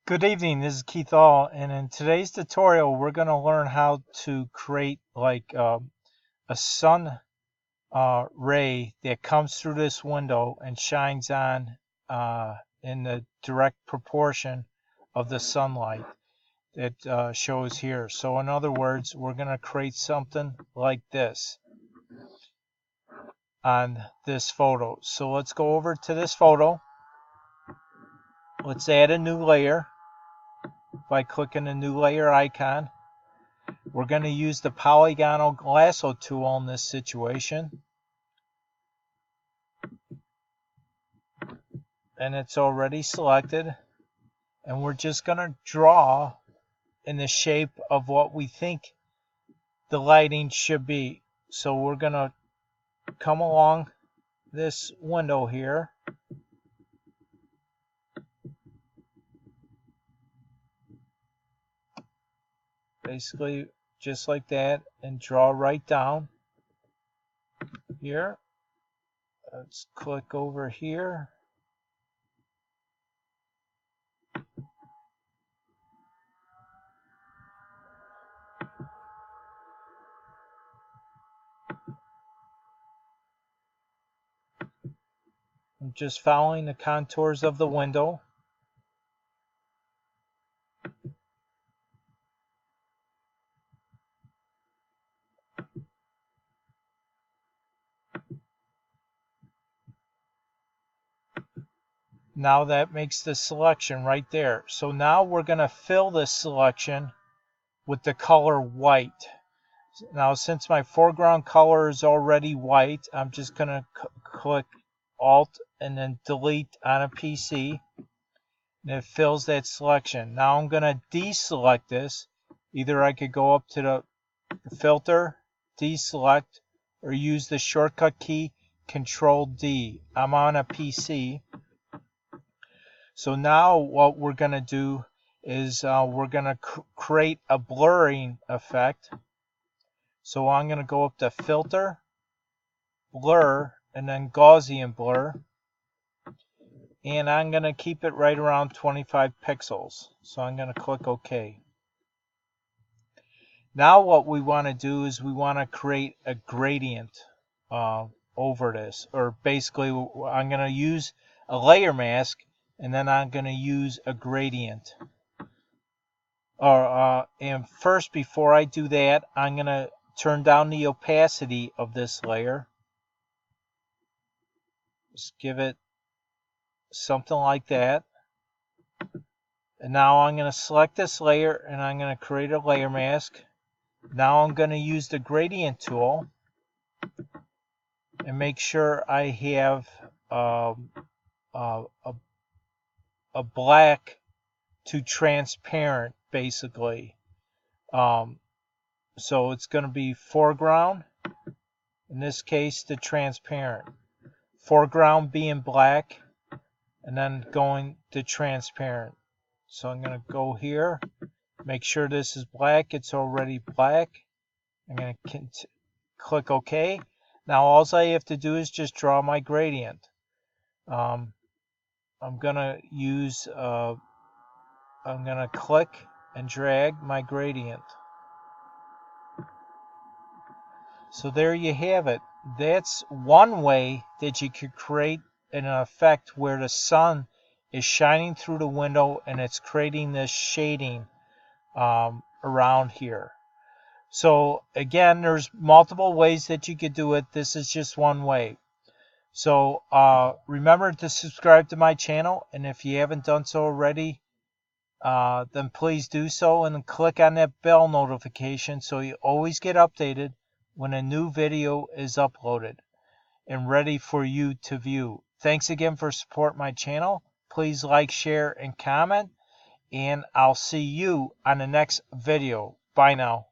Good evening, this is Keith All, and in today's tutorial we're going to learn how to create a sun ray that comes through this window and shines on in the direct proportion of the sunlight that shows here. So in other words, we're going to create something like this on this photo. So let's go over to this photo. Let's add a new layer by clicking the new layer icon. We're going to use the polygonal lasso tool in this situation. And it's already selected. And we're just going to draw in the shape of what we think the lighting should be. So we're going to come along this window here. Basically just like that, and draw right down here. Let's click over here. I'm just following the contours of the window. Now that makes the selection right there. So now we're going to fill this selection with the color white. Now since my foreground color is already white, I'm just going to click Alt and then Delete on a PC. And it fills that selection. Now I'm going to deselect this. Either I could go up to the filter, deselect, or use the shortcut key Control D. I'm on a PC. So now what we're going to do is we're going to create a blurring effect. So I'm going to go up to Filter, Blur, and then Gaussian Blur. And I'm going to keep it right around 25 pixels. So I'm going to click OK. Now what we want to do is we want to create a gradient over this. Or basically I'm going to use a layer mask, and then I'm going to use a gradient. And first, before I do that, I'm going to turn down the opacity of this layer. Just give it something like that. And now I'm going to select this layer, and I'm going to create a layer mask. Now I'm going to use the gradient tool and make sure I have a black to transparent, basically. So it's going to be foreground, in this case the transparent. Foreground being black, and then going to transparent. So I'm going to go here, make sure this is black. It's already black. I'm going to click OK. Now all I have to do is just draw my gradient. I'm going to use I'm going to click and drag my gradient. So there you have it. That's one way that you could create an effect where the sun is shining through the window and it's creating this shading around here. So again, there's multiple ways that you could do it. This is just one way. So remember to subscribe to my channel, and if you haven't done so already, then please do so, and click on that bell notification so you always get updated when a new video is uploaded and ready for you to view. Thanks again for supporting my channel. Please like, share, and comment, and I'll see you on the next video. Bye now.